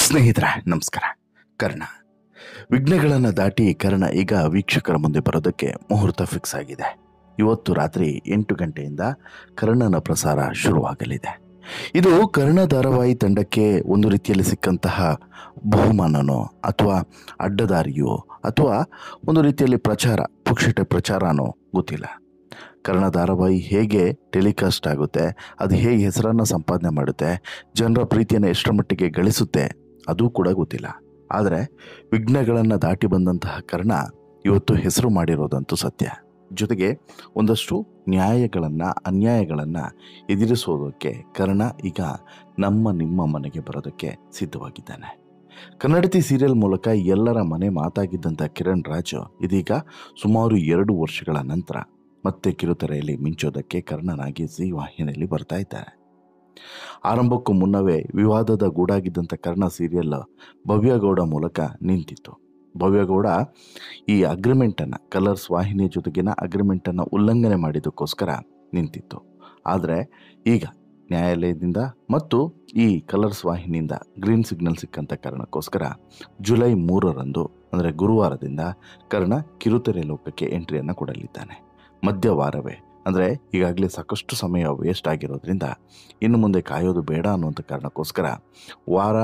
ಸ್ನೇಹಿತರೆ ನಮಸ್ಕಾರ. ಕರ್ಣ ವಿಘ್ನಗಳನ್ನು ದಾಟಿ ಕರ್ಣ ಈಗ ವೀಕ್ಷಕರ ಮುಂದೆ ಬರೋದಕ್ಕೆ ಮುಹೂರ್ತ ಫಿಕ್ಸ್ ಆಗಿದೆ. ಇವತ್ತು ರಾತ್ರಿ 8 ಗಂಟೆಯಿಂದ ಕರ್ಣನ ಪ್ರಸಾರ ಶುರುವಾಗಲಿದೆ. ಇದು ಕರ್ಣ ಧಾರಾವಾಹಿ ತಂಡಕ್ಕೆ ಒಂದು ರೀತಿಯಲ್ಲಿ ಸಿಕ್ಕಂತಹ ಬಹುಮಾನನೋ ಅಥವಾ ಅಡ್ಡದಾರಿಯೋ ಅಥವಾ ಒಂದು ರೀತಿಯಲ್ಲಿ ಪುಕ್ಷಟೆ ಪ್ರಚಾರನೋ ಗೊತ್ತಿಲ್ಲ. ಕರ್ಣ ಧಾರಾವಾಹಿ ಹೇಗೆ ಟೆಲಿಕಾಸ್ಟ್ ಆಗುತ್ತೆ, ಅದು ಹೇಗೆ ಹೆಸರನ್ನು ಸಂಪಾದನೆ ಮಾಡುತ್ತೆ, ಜನರ ಪ್ರೀತಿಯನ್ನು ಎಷ್ಟರ ಮಟ್ಟಿಗೆ ಗಳಿಸುತ್ತೆ ಅದು ಕೂಡ ಗೊತ್ತಿಲ್ಲ. ಆದರೆ ವಿಘ್ನಗಳನ್ನು ದಾಟಿ ಬಂದಂತಹ ಕರ್ಣ ಇವತ್ತು ಹೆಸರು ಮಾಡಿರೋದಂತೂ ಸತ್ಯ. ಜೊತೆಗೆ ಒಂದಷ್ಟು ಅನ್ಯಾಯಗಳನ್ನು ಎದುರಿಸೋದಕ್ಕೆ ಕರ್ಣ ಈಗ ನಿಮ್ಮ ಮನೆಗೆ ಬರೋದಕ್ಕೆ ಸಿದ್ಧವಾಗಿದ್ದಾನೆ. ಕನ್ನಡತಿ ಸೀರಿಯಲ್ ಮೂಲಕ ಎಲ್ಲರ ಮನೆ ಮಾತಾಗಿದ್ದಂಥ ಕಿರಣ್ ರಾಜ್ ಇದೀಗ ಸುಮಾರು 2 ವರ್ಷಗಳ ನಂತರ ಮತ್ತೆ ಕಿರುತೆರೆಯಲ್ಲಿ ಮಿಂಚೋದಕ್ಕೆ ಕರ್ಣನಾಗಿ ಜೀ ವಾಹಿನಿಯಲ್ಲಿ ಬರ್ತಾ ಇದ್ದಾರೆ. ಆರಂಭಕ್ಕೂ ಮುನ್ನವೇ ವಿವಾದದ ಗೂಡಾಗಿದ್ದಂಥ ಕರ್ಣ ಸೀರಿಯಲ್ ಭವ್ಯಗೌಡ ಮೂಲಕ ನಿಂತಿತ್ತು. ಭವ್ಯಗೌಡ ಈ ಅಗ್ರಿಮೆಂಟನ್ನು ಕಲರ್ಸ್ ವಾಹಿನಿಯ ಜೊತೆಗಿನ ಅಗ್ರಿಮೆಂಟನ್ನು ಉಲ್ಲಂಘನೆ ಮಾಡಿದ್ದಕ್ಕೋಸ್ಕರ ನಿಂತಿತ್ತು. ಆದರೆ ಈಗ ನ್ಯಾಯಾಲಯದಿಂದ ಮತ್ತು ಈ ಕಲರ್ಸ್ ವಾಹಿನಿಯಿಂದ ಗ್ರೀನ್ ಸಿಗ್ನಲ್ ಸಿಕ್ಕಂಥ ಕಾರಣಕ್ಕೋಸ್ಕರ ಜುಲೈ 3ರಂದು ಅಂದರೆ ಗುರುವಾರದಿಂದ ಕರ್ಣ ಕಿರುತೆರೆ ಲೋಕಕ್ಕೆ ಎಂಟ್ರಿಯನ್ನು ಕೊಡಲಿದ್ದಾನೆ. ಮಧ್ಯವಾರವೇ ಅಂದರೆ ಈಗಾಗಲೇ ಸಾಕಷ್ಟು ಸಮಯ ವೇಸ್ಟ್ ಆಗಿರೋದ್ರಿಂದ ಇನ್ನು ಮುಂದೆ ಕಾಯೋದು ಬೇಡ ಅನ್ನುವಂಥ ಕಾರಣಕ್ಕೋಸ್ಕರ ವಾರ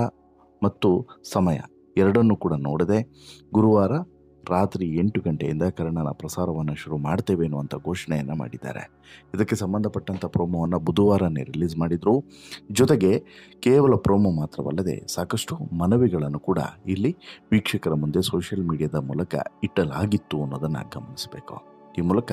ಮತ್ತು ಸಮಯ ಎರಡನ್ನೂ ಕೂಡ ನೋಡದೆ ಗುರುವಾರ ರಾತ್ರಿ 8 ಗಂಟೆಯಿಂದ ಕರ್ಣನ ಪ್ರಸಾರವನ್ನು ಶುರು ಮಾಡ್ತೇವೆ ಅನ್ನುವಂಥ ಘೋಷಣೆಯನ್ನು ಮಾಡಿದ್ದಾರೆ. ಇದಕ್ಕೆ ಸಂಬಂಧಪಟ್ಟಂಥ ಪ್ರೋಮೋವನ್ನು ಬುಧವಾರನೇ ರಿಲೀಸ್ ಮಾಡಿದರು. ಜೊತೆಗೆ ಕೇವಲ ಪ್ರೋಮೋ ಮಾತ್ರವಲ್ಲದೆ ಸಾಕಷ್ಟು ಮನವಿಗಳನ್ನು ಕೂಡ ಇಲ್ಲಿ ವೀಕ್ಷಕರ ಮುಂದೆ ಸೋಷಿಯಲ್ ಮೀಡಿಯಾದ ಮೂಲಕ ಇಟ್ಟಲಾಗಿತ್ತು ಅನ್ನೋದನ್ನು ಗಮನಿಸಬೇಕು. ಈ ಮೂಲಕ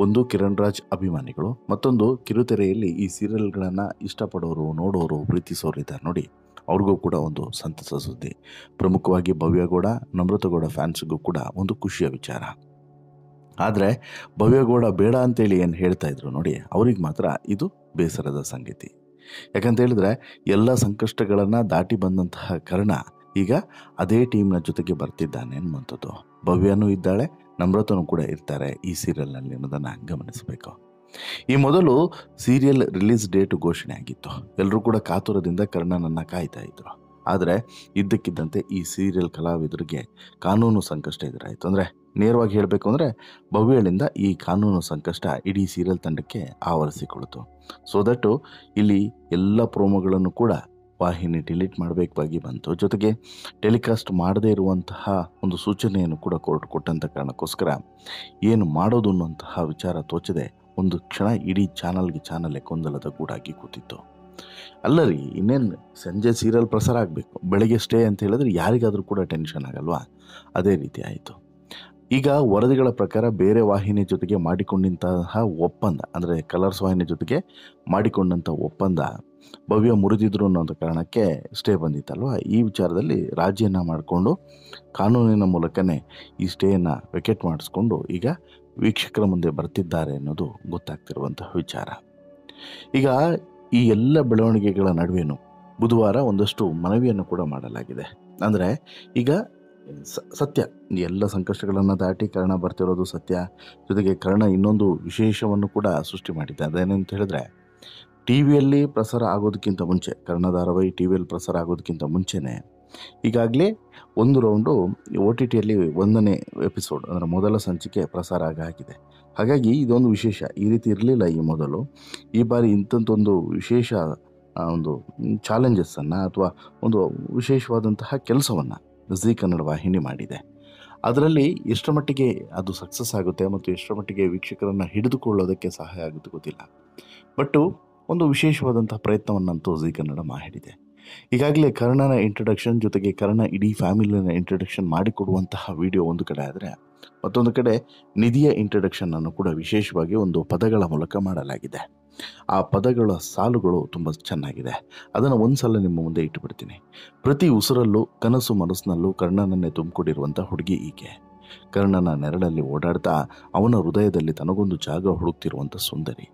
ಒಂದು ಕಿರಣ್ ರಾಜ್ ಅಭಿಮಾನಿಗಳು, ಮತ್ತೊಂದು ಕಿರುತೆರೆಯಲ್ಲಿ ಈ ಸೀರಿಯಲ್ಗಳನ್ನು ಇಷ್ಟಪಡೋರು, ನೋಡೋರು, ಪ್ರೀತಿಸೋರು ಇದ್ದಾರೆ ನೋಡಿ, ಅವ್ರಿಗೂ ಕೂಡ ಒಂದು ಸಂತಸ ಸುದ್ದಿ. ಪ್ರಮುಖವಾಗಿ ಭವ್ಯಗೌಡ, ನಮ್ರತಗೌಡ ಫ್ಯಾನ್ಸ್ಗೂ ಕೂಡ ಒಂದು ಖುಷಿಯ ವಿಚಾರ. ಆದರೆ ಭವ್ಯಗೌಡ ಬೇಡ ಅಂತೇಳಿ ಏನು ಹೇಳ್ತಾ ಇದ್ರು ನೋಡಿ, ಅವ್ರಿಗೆ ಮಾತ್ರ ಇದು ಬೇಸರದ ಸಂಗತಿ. ಯಾಕಂತ ಹೇಳಿದ್ರೆ ಎಲ್ಲ ಸಂಕಷ್ಟಗಳನ್ನು ದಾಟಿ ಬಂದಂತಹ ಕರ್ಣ ಈಗ ಅದೇ ಟೀಮ್ನ ಜೊತೆಗೆ ಬರ್ತಿದ್ದಾನೆ ಅನ್ನುವಂಥದ್ದು. ಭವ್ಯನೂ ಇದ್ದಾಳೆ, ನಮ್ರತನೂ ಕೂಡ ಇರ್ತಾರೆ ಈ ಸೀರಿಯಲ್ನಲ್ಲಿ ಅನ್ನೋದನ್ನು ಗಮನಿಸಬೇಕು. ಈ ಮೊದಲು ಸೀರಿಯಲ್ ರಿಲೀಸ್ ಡೇಟ್ ಘೋಷಣೆ ಆಗಿತ್ತು. ಎಲ್ಲರೂ ಕೂಡ ಕಾತುರದಿಂದ ಕರ್ಣನನ್ನು ಕಾಯ್ತಾ ಇದ್ರು. ಆದರೆ ಇದ್ದಕ್ಕಿದ್ದಂತೆ ಈ ಸೀರಿಯಲ್ ಕಲಾವಿದರಿಗೆ ಕಾನೂನು ಸಂಕಷ್ಟ ಎದುರಾಯಿತು. ಅಂದರೆ ನೇರವಾಗಿ ಹೇಳಬೇಕು ಅಂದರೆ ಭವ್ಯಳಿಂದ ಈ ಕಾನೂನು ಸಂಕಷ್ಟ ಇಡೀ ಸೀರಿಯಲ್ ತಂಡಕ್ಕೆ ಆವರಿಸಿಕೊಳ್ತು. ಸೊ ದಟ್ಟು ಇಲ್ಲಿ ಎಲ್ಲ ಪ್ರೋಮೋಗಳನ್ನು ಕೂಡ ವಾಹಿನಿ ಡಿಲೀಟ್ ಮಾಡಬೇಕಾಗಿ ಬಂತು. ಜೊತೆಗೆ ಟೆಲಿಕಾಸ್ಟ್ ಮಾಡದೇ ಇರುವಂತಹ ಒಂದು ಸೂಚನೆಯನ್ನು ಕೂಡ ಕೋರ್ಟ್ ಕೊಟ್ಟಂಥ ಕಾರಣಕ್ಕೋಸ್ಕರ ಏನು ಮಾಡೋದು ಅನ್ನುವಂತಹ ವಿಚಾರ ತೋಚದೆ ಒಂದು ಕ್ಷಣ ಇಡೀ ಚಾನಲ್ಗೆ ಗೊಂದಲದ ಗೂಡಾಗಿ ಕೂತಿತ್ತು. ಅಲ್ಲರಿ, ಇನ್ನೇನು ಸಂಜೆ ಸೀರಿಯಲ್ ಪ್ರಸಾರ ಆಗಬೇಕು, ಬೆಳಗ್ಗೆ ಸ್ಟೇ ಅಂತ ಹೇಳಿದ್ರೆ ಯಾರಿಗಾದರೂ ಕೂಡ ಟೆನ್ಷನ್ ಆಗಲ್ವಾ? ಅದೇ ರೀತಿ ಆಯಿತು. ಈಗ ವರದಿಗಳ ಪ್ರಕಾರ ಬೇರೆ ವಾಹಿನಿ ಜೊತೆಗೆ ಮಾಡಿಕೊಂಡಂತಹ ಒಪ್ಪಂದ, ಅಂದರೆ ಕಲರ್ಸ್ ವಾಹಿನಿ ಜೊತೆಗೆ ಮಾಡಿಕೊಂಡಂಥ ಒಪ್ಪಂದ ಭವ್ಯ ಮುರಿದಿದ್ರು ಅನ್ನೋಂಥ ಕಾರಣಕ್ಕೆ ಸ್ಟೇ ಬಂದಿತ್ತಲ್ವ. ಈ ವಿಚಾರದಲ್ಲಿ ರಾಜಿಯನ್ನು ಮಾಡಿಕೊಂಡು ಕಾನೂನಿನ ಮೂಲಕನೇ ಈ ಸ್ಟೇಯನ್ನು ವೆಕೆಟ್ ಮಾಡಿಸ್ಕೊಂಡು ಈಗ ವೀಕ್ಷಕರ ಮುಂದೆ ಬರ್ತಿದ್ದಾರೆ ಅನ್ನೋದು ಗೊತ್ತಾಗ್ತಿರುವಂತಹ ವಿಚಾರ. ಈಗ ಈ ಎಲ್ಲ ಬೆಳವಣಿಗೆಗಳ ನಡುವೆನೂ ಬುಧವಾರ ಒಂದಷ್ಟು ಮನವಿಯನ್ನು ಕೂಡ ಮಾಡಲಾಗಿದೆ. ಅಂದರೆ ಈಗ ಸತ್ಯ, ಎಲ್ಲ ಸಂಕಷ್ಟಗಳನ್ನು ದಾಟಿ ಕರ್ಣ ಬರ್ತಿರೋದು ಸತ್ಯ. ಜೊತೆಗೆ ಕರ್ಣ ಇನ್ನೊಂದು ವಿಶೇಷವನ್ನು ಕೂಡ ಸೃಷ್ಟಿ ಮಾಡಿದ್ದೆ. ಅದೇನಂತ ಹೇಳಿದ್ರೆ, ಟಿ ವಿಯಲ್ಲಿ ಪ್ರಸಾರ ಆಗೋದಕ್ಕಿಂತ ಮುಂಚೆ, ಕರ್ಣ ಧಾರಾವಾಹಿ ಟಿ ವಿಯಲ್ಲಿ ಪ್ರಸಾರ ಆಗೋದಕ್ಕಿಂತ ಮುಂಚೆನೇ ಈಗಾಗಲೇ ಒಂದು ರೌಂಡು OTTಯಲ್ಲಿ 1ನೇ ಎಪಿಸೋಡ್ ಅಂದರೆ ಮೊದಲ ಸಂಚಿಕೆ ಪ್ರಸಾರ ಆಗಿದೆ. ಹಾಗಾಗಿ ಇದೊಂದು ವಿಶೇಷ. ಈ ರೀತಿ ಇರಲಿಲ್ಲ ಈ ಮೊದಲು. ಈ ಬಾರಿ ಇಂಥದ್ದೊಂದು ವಿಶೇಷ ಒಂದು ಚಾಲೆಂಜಸ್ಸನ್ನು ಅಥವಾ ಒಂದು ವಿಶೇಷವಾದಂತಹ ಕೆಲಸವನ್ನು ಜೀ ಕನ್ನಡ ವಾಹಿನಿ ಮಾಡಿದೆ. ಅದರಲ್ಲಿ ಎಷ್ಟರ ಮಟ್ಟಿಗೆ ಅದು ಸಕ್ಸಸ್ ಆಗುತ್ತೆ ಮತ್ತು ಎಷ್ಟರ ಮಟ್ಟಿಗೆ ವೀಕ್ಷಕರನ್ನು ಹಿಡಿದುಕೊಳ್ಳೋದಕ್ಕೆ ಸಹಾಯ ಆಗುತ್ತೆ ಗೊತ್ತಿಲ್ಲ. ಬಟ್ಟು ಒಂದು ವಿಶೇಷವಾದಂಥ ಪ್ರಯತ್ನವನ್ನಂತೂ ಜೀ ಕನ್ನಡ ಮಾಡಿದೆ. ಈಗಾಗಲೇ ಕರ್ಣನ ಇಂಟ್ರಡಕ್ಷನ್ ಜೊತೆಗೆ ಕರ್ಣ ಇಡೀ ಫ್ಯಾಮಿಲಿನ ಇಂಟ್ರಡಕ್ಷನ್ ಮಾಡಿಕೊಡುವಂತಹ ವಿಡಿಯೋ ಒಂದು ಕಡೆ ಆದರೆ, ಮತ್ತೊಂದು ಕಡೆ ನಿಧಿಯ ಇಂಟ್ರಡಕ್ಷನನ್ನು ಕೂಡ ವಿಶೇಷವಾಗಿ ಒಂದು ಪದಗಳ ಮೂಲಕ ಮಾಡಲಾಗಿದೆ. ಆ ಪದಗಳ ಸಾಲುಗಳು ತುಂಬ ಚೆನ್ನಾಗಿದೆ. ಅದನ್ನು ಒಂದು ಸಲ ನಿಮ್ಮ ಮುಂದೆ ಇಟ್ಟುಬಿಡ್ತೀನಿ. ಪ್ರತಿ ಉಸಿರಲ್ಲೂ ಕನಸು ಮನಸ್ಸಿನಲ್ಲೂ ಕರ್ಣನನ್ನೇ ತುಂಬಿಕೊಂಡಿರುವಂಥ ಹುಡುಗಿ ಈಕೆ. ಕರ್ಣನ ನೆರಳಲ್ಲಿ ಓಡಾಡ್ತಾ ಅವನ ಹೃದಯದಲ್ಲಿ ತನಗೊಂದು ಜಾಗ ಹುಡುಕ್ತಿರುವಂಥ ಸುಂದರಿ.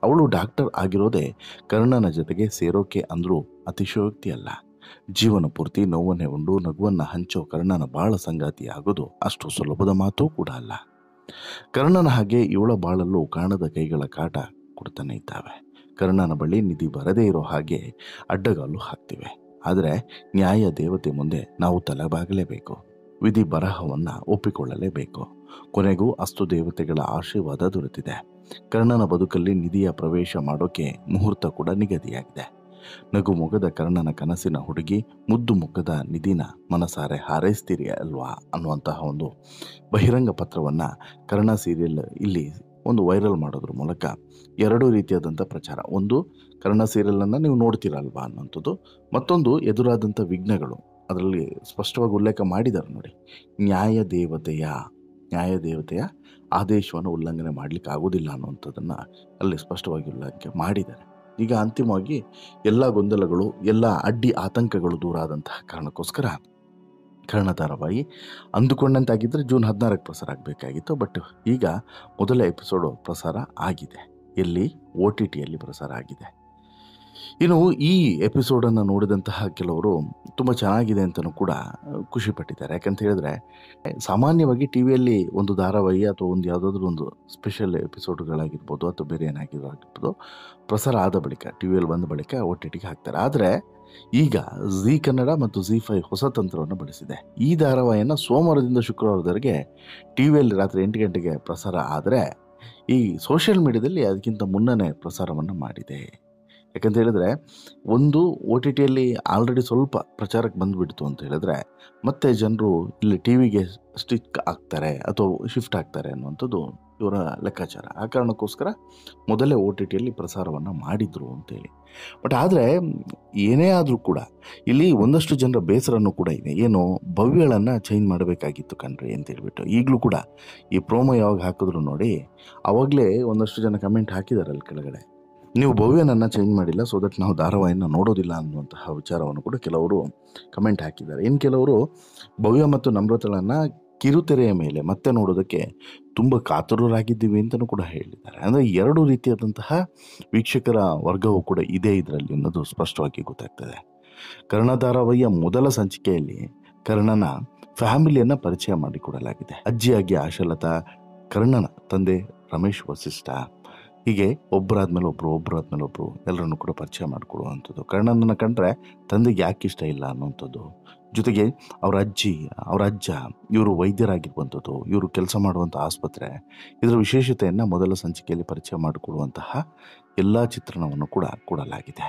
ಅವಳು ಡಾಕ್ಟರ್ ಆಗಿರೋದೇ ಕರ್ಣನ ಜೊತೆಗೆ ಸೇರೋಕೆ ಅಂದರೂ ಅತಿಶಯೋಕ್ತಿ ಅಲ್ಲ. ಜೀವನ ಪೂರ್ತಿ ನೋವನ್ನೇ ಉಂಡು ನಗುವನ್ನು ಹಂಚೋ ಕರ್ಣನ ಬಾಳ ಸಂಗಾತಿ ಆಗೋದು ಅಷ್ಟು ಸುಲಭದ ಮಾತೂ ಕೂಡ ಅಲ್ಲ. ಕರ್ಣನ ಹಾಗೆ ಇವಳ ಬಾಳಲ್ಲೂ ಕಾಣದ ಕೈಗಳ ಕಾಟ ಕೊಡ್ತಾನೆ ಇದ್ದಾವೆ. ಕರ್ಣನ ಬಳಿ ನಿಧಿ ಬರದೇ ಇರೋ ಹಾಗೆ ಅಡ್ಡಗಾಲು ಹಾಕ್ತಿವೆ. ಆದರೆ ನ್ಯಾಯ ದೇವತೆ ಮುಂದೆ ನಾವು ತಲೆಬಾಗಲೇಬೇಕು. ವಿಧಿ ಬರಹವನ್ನು ಒಪ್ಪಿಕೊಳ್ಳಲೇಬೇಕು. ಕೊನೆಗೂ ಅಸ್ತು ದೇವತೆಗಳ ಆಶೀರ್ವಾದ ದೊರೆತಿದೆ. ಕರ್ಣನ ಬದುಕಲ್ಲಿ ನಿಧಿಯ ಪ್ರವೇಶ ಮಾಡೋಕೆ ಮುಹೂರ್ತ ಕೂಡ ನಿಗದಿಯಾಗಿದೆ. ನಗು ಮುಖದ ಕರ್ಣನ ಕನಸಿನ ಹುಡುಗಿ, ಮುದ್ದು ಮುಖದ ನಿಧಿನ ಮನಸಾರೆ ಹಾರೈಸ್ತೀರಿ ಅಲ್ವಾ ಅನ್ನುವಂತಹ ಒಂದು ಬಹಿರಂಗ ಪತ್ರವನ್ನು ಕರ್ಣ ಸೀರಿಯಲ್ ಇಲ್ಲಿ ಒಂದು ವೈರಲ್ ಮಾಡೋದ್ರ ಮೂಲಕ ಎರಡೂ ರೀತಿಯಾದಂಥ ಪ್ರಚಾರ. ಒಂದು, ಕರ್ಣ ಸೀರಿಯಲನ್ನು ನೀವು ನೋಡ್ತೀರಲ್ವಾ ಅನ್ನೋಂಥದ್ದು. ಮತ್ತೊಂದು, ಎದುರಾದಂಥ ವಿಘ್ನಗಳು. ಅದರಲ್ಲಿ ಸ್ಪಷ್ಟವಾಗಿ ಉಲ್ಲೇಖ ಮಾಡಿದ್ದಾರೆ ನೋಡಿ. ನ್ಯಾಯ ದೇವತೆಯ ಆದೇಶವನ್ನು ಉಲ್ಲಂಘನೆ ಮಾಡಲಿಕ್ಕೆ ಆಗೋದಿಲ್ಲ ಅನ್ನುವಂಥದ್ದನ್ನು ಅಲ್ಲಿ ಸ್ಪಷ್ಟವಾಗಿ ಉಲ್ಲೇಖ ಮಾಡಿದ್ದಾರೆ. ಈಗ ಅಂತಿಮವಾಗಿ ಎಲ್ಲ ಗೊಂದಲಗಳು, ಎಲ್ಲ ಅಡ್ಡಿ ಆತಂಕಗಳು ದೂರ ಆದಂತಹ ಕಾರಣಕ್ಕೋಸ್ಕರ ಕರ್ಣ ಧಾರಾವಾಹಿ ಅಂದುಕೊಂಡಂತಾಗಿದ್ದರೆ ಜೂನ್ 16ಕ್ಕೆ ಪ್ರಸಾರ ಆಗಬೇಕಾಗಿತ್ತು. ಬಟ್ ಈಗ ಮೊದಲ ಎಪಿಸೋಡು ಪ್ರಸಾರ ಆಗಿದೆ. ಎಲ್ಲಿ? OTTಯಲ್ಲಿ ಪ್ರಸಾರ ಆಗಿದೆ. ಇನ್ನು ಈ ಎಪಿಸೋಡನ್ನು ನೋಡಿದಂತಹ ಕೆಲವರು ತುಂಬ ಚೆನ್ನಾಗಿದೆ ಅಂತಲೂ ಕೂಡ ಖುಷಿಪಟ್ಟಿದ್ದಾರೆ. ಯಾಕಂತ ಹೇಳಿದ್ರೆ, ಸಾಮಾನ್ಯವಾಗಿ ಟಿ ವಿಯಲ್ಲಿ ಒಂದು ಧಾರಾವಾಹಿ ಅಥವಾ ಒಂದು ಯಾವುದಾದ್ರೂ ಒಂದು ಸ್ಪೆಷಲ್ ಎಪಿಸೋಡ್ಗಳಾಗಿರ್ಬೋದು ಅಥವಾ ಬೇರೆ ಏನಾಗಿರ್ಬೋದು ಪ್ರಸಾರ ಆದ ಬಳಿಕ, ಟಿ ವಿಯಲ್ಲಿ ಬಂದ ಬಳಿಕ OTTಗೆ ಹಾಕ್ತಾರೆ. ಆದರೆ ಈಗ ಜೀ ಕನ್ನಡ ಮತ್ತು ZEE5 ಹೊಸ ತಂತ್ರವನ್ನು ಬಳಸಿದೆ. ಈ ಧಾರಾವಾಹಿಯನ್ನು ಸೋಮವಾರದಿಂದ ಶುಕ್ರವಾರದವರೆಗೆ ಟಿ ವಿಯಲ್ಲಿ ರಾತ್ರಿ 8 ಗಂಟೆಗೆ ಪ್ರಸಾರ ಆದರೆ, ಈ ಸೋಷಿಯಲ್ ಮೀಡಿಯಾದಲ್ಲಿ ಅದಕ್ಕಿಂತ ಮುನ್ನನೇ ಪ್ರಸಾರವನ್ನು ಮಾಡಿದೆ. ಯಾಕಂತ ಹೇಳಿದ್ರೆ, ಒಂದು OTTಯಲ್ಲಿ ಆಲ್ರೆಡಿ ಸ್ವಲ್ಪ ಪ್ರಚಾರಕ್ಕೆ ಬಂದುಬಿಡ್ತು ಅಂತ ಹೇಳಿದ್ರೆ ಮತ್ತೆ ಜನರು ಇಲ್ಲಿ ಟಿ ವಿಗೆ ಸ್ಟಿಕ್ ಆಗ್ತಾರೆ ಅಥವಾ ಶಿಫ್ಟ್ ಆಗ್ತಾರೆ ಅನ್ನುವಂಥದ್ದು ಇವರ ಲೆಕ್ಕಾಚಾರ. ಆ ಕಾರಣಕ್ಕೋಸ್ಕರ ಮೊದಲೇ OTTಯಲ್ಲಿ ಪ್ರಸಾರವನ್ನು ಮಾಡಿದರು ಅಂತೇಳಿ. ಬಟ್ ಆದರೆ ಏನೇ ಆದರೂ ಕೂಡ ಇಲ್ಲಿ ಒಂದಷ್ಟು ಜನರ ಬೇಸರನೂ ಕೂಡ ಇದೆ. ಏನು, ಭವ್ಯಗಳನ್ನು ಚೇಂಜ್ ಮಾಡಬೇಕಾಗಿತ್ತು ಕಣ್ರಿ ಅಂತ ಹೇಳ್ಬಿಟ್ಟು. ಈಗಲೂ ಕೂಡ ಈ ಪ್ರೋಮೋ ಯಾವಾಗ ಹಾಕಿದ್ರು ನೋಡಿ, ಆವಾಗಲೇ ಒಂದಷ್ಟು ಜನ ಕಮೆಂಟ್ ಹಾಕಿದ್ದಾರೆ ಅಲ್ಲಿ ಕೆಳಗಡೆ, ನೀವು ಭವ್ಯನನ್ನು ಚೇಂಜ್ ಮಾಡಿಲ್ಲ, ಸೊ ದಟ್ ನಾವು ಧಾರಾವಾಹಿಯನ್ನು ನೋಡೋದಿಲ್ಲ ಅನ್ನುವಂತಹ ವಿಚಾರವನ್ನು ಕೂಡ ಕೆಲವರು ಕಮೆಂಟ್ ಹಾಕಿದ್ದಾರೆ. ಇನ್ನು ಕೆಲವರು ಭವ್ಯ ಮತ್ತು ನಮ್ರತಳನ್ನು ಕಿರುತೆರೆಯ ಮೇಲೆ ಮತ್ತೆ ನೋಡೋದಕ್ಕೆ ತುಂಬ ಕಾತುರರಾಗಿದ್ದೀವಿ ಅಂತಲೂ ಕೂಡ ಹೇಳಿದ್ದಾರೆ. ಅಂದರೆ ಎರಡು ರೀತಿಯಾದಂತಹ ವೀಕ್ಷಕರ ವರ್ಗವೂ ಕೂಡ ಇದೆ ಇದರಲ್ಲಿ ಅನ್ನೋದು ಸ್ಪಷ್ಟವಾಗಿ ಗೊತ್ತಾಗ್ತದೆ. ಕರ್ಣ ಧಾರಾವಾಹಿಯ ಮೊದಲ ಸಂಚಿಕೆಯಲ್ಲಿ ಕರ್ಣನ ಫ್ಯಾಮಿಲಿಯನ್ನು ಪರಿಚಯ ಮಾಡಿಕೊಡಲಾಗಿದೆ. ಅಜ್ಜಿಯಾಗಿ ಆಶಾಲತಾ, ಕರ್ಣನ ತಂದೆ ರಮೇಶ್ ವಸಿಷ್ಠ, ಹೀಗೆ ಒಬ್ಬರಾದ್ಮೇಲೆ ಒಬ್ಬರು ಎಲ್ಲರನ್ನು ಕೂಡ ಪರಿಚಯ ಮಾಡಿಕೊಡುವಂಥದ್ದು. ಕರ್ಣನನ್ನು ಕಂಡ್ರೆ ತಂದೆಗೆ ಯಾಕೆ ಇಷ್ಟ ಇಲ್ಲ ಅನ್ನುವಂಥದ್ದು, ಜೊತೆಗೆ ಅವರ ಅಜ್ಜ ಇವರು ವೈದ್ಯರಾಗಿರುವಂಥದ್ದು, ಇವರು ಕೆಲಸ ಮಾಡುವಂಥ ಆಸ್ಪತ್ರೆ, ಇದರ ವಿಶೇಷತೆಯನ್ನು ಮೊದಲ ಸಂಚಿಕೆಯಲ್ಲಿ ಪರಿಚಯ ಮಾಡಿಕೊಡುವಂತಹ ಎಲ್ಲ ಚಿತ್ರಣವನ್ನು ಕೂಡ ಕೊಡಲಾಗಿದೆ.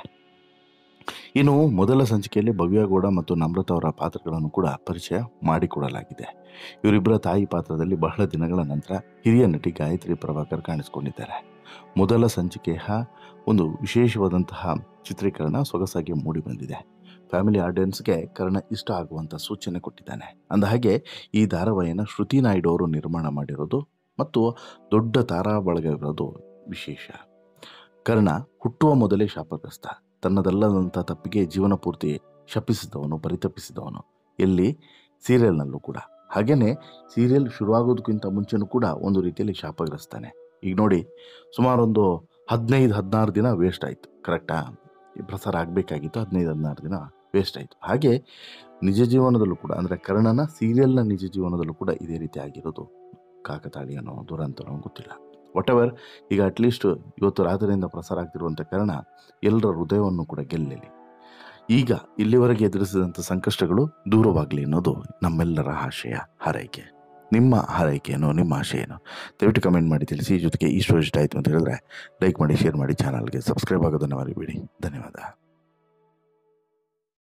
ಇನ್ನು ಮೊದಲ ಸಂಚಿಕೆಯಲ್ಲಿ ಭವ್ಯಗೌಡ ಮತ್ತು ನಮ್ರತಾ ಅವರ ಪಾತ್ರಗಳನ್ನು ಕೂಡ ಪರಿಚಯ ಮಾಡಿಕೊಡಲಾಗಿದೆ. ಇವರಿಬ್ಬರ ತಾಯಿ ಪಾತ್ರದಲ್ಲಿ ಬಹಳ ದಿನಗಳ ನಂತರ ಹಿರಿಯ ನಟಿ ಗಾಯತ್ರಿ ಪ್ರಭಾಕರ್ ಕಾಣಿಸಿಕೊಂಡಿದ್ದಾರೆ. ಮೊದಲ ಸಂಚಿಕೆಯ ಒಂದು ವಿಶೇಷವಾದಂತಹ ಚಿತ್ರೀಕರಣ ಸೊಗಸಾಗಿ ಮೂಡಿ ಬಂದಿದೆ. ಫ್ಯಾಮಿಲಿ ಆಡಿಯನ್ಸ್ಗೆ ಕರ್ಣ ಇಷ್ಟ ಆಗುವಂಥ ಸೂಚನೆ ಕೊಟ್ಟಿದ್ದಾನೆ. ಅಂದಹಾಗೆ ಈ ಧಾರಾವಾಹಿಯನ್ನು ಶ್ರುತಿ ನಾಯ್ಡು ಅವರು ನಿರ್ಮಾಣ ಮಾಡಿರೋದು ಮತ್ತು ದೊಡ್ಡ ತಾರಾ ಬಳಗ ಇರೋದು ವಿಶೇಷ. ಕರ್ಣ ಹುಟ್ಟುವ ಮೊದಲೇ ಶಾಪಗ್ರಸ್ತ. ತನ್ನದಲ್ಲದಂಥ ತಪ್ಪಿಗೆ ಜೀವನ ಪೂರ್ತಿ ಶಪಿಸಿದವನು, ಪರಿತಪಿಸಿದವನು. ಎಲ್ಲಿ? ಸೀರಿಯಲ್ನಲ್ಲೂ ಕೂಡ. ಹಾಗೆಯೇ ಸೀರಿಯಲ್ ಶುರುವಾಗೋದಕ್ಕಿಂತ ಮುಂಚೆನೂ ಕೂಡ ಒಂದು ರೀತಿಯಲ್ಲಿ ಶಾಪಗ್ರಸ್ತಾನೆ. ಈಗ ನೋಡಿ, ಸುಮಾರೊಂದು 15-16 ದಿನ ವೇಸ್ಟ್ ಆಯಿತು. ಕರೆಕ್ಟಾ? ಪ್ರಸಾರ ಆಗಬೇಕಾಗಿತ್ತು, 15-16 ದಿನ ವೇಸ್ಟ್ ಆಯಿತು. ಹಾಗೆ ನಿಜ ಜೀವನದಲ್ಲೂ ಕೂಡ, ಅಂದರೆ ಕರ್ಣನ ಸೀರಿಯಲ್ನ ನಿಜ ಜೀವನದಲ್ಲೂ ಕೂಡ ಇದೇ ರೀತಿ ಆಗಿರೋದು ಕಾಕತಾಳೀಯನೋ ದುರಂತನೋ ಗೊತ್ತಿಲ್ಲ. ವಾಟ್ ಎವರ್, ಈಗ ಅಟ್ಲೀಸ್ಟ್ ಇವತ್ತು ರಾತ್ರಿಯಿಂದ ಪ್ರಸಾರ ಆಗ್ತಿರುವಂಥ ಕರ್ಣ ಎಲ್ಲರ ಹೃದಯವನ್ನು ಕೂಡ ಗೆಲ್ಲಲಿ. ಈಗ ಇಲ್ಲಿವರೆಗೆ ಎದುರಿಸಿದಂಥ ಸಂಕಷ್ಟಗಳು ದೂರವಾಗಲಿ ಅನ್ನೋದು ನಮ್ಮೆಲ್ಲರ ಆಶಯ, ಹಾರೈಕೆ. ನಿಮ್ಮ ಹಾರೈಕೆಯನ್ನು, ನಿಮ್ಮ ಆಶೆಯನ್ನು ದಯವಿಟ್ಟು ಕಮೆಂಟ್ ಮಾಡಿ ತಿಳಿಸಿ. ಜೊತೆಗೆ ಈ ಸ್ಟೋರಿ ಇಷ್ಟ ಆಯಿತು ಅಂತ ಹೇಳಿದ್ರೆ ಲೈಕ್ ಮಾಡಿ, ಶೇರ್ ಮಾಡಿ, ಚಾನಲ್ಗೆ ಸಬ್ಸ್ಕ್ರೈಬ್ ಆಗೋದನ್ನು ಮರಿಬೇಡಿ. ಧನ್ಯವಾದ.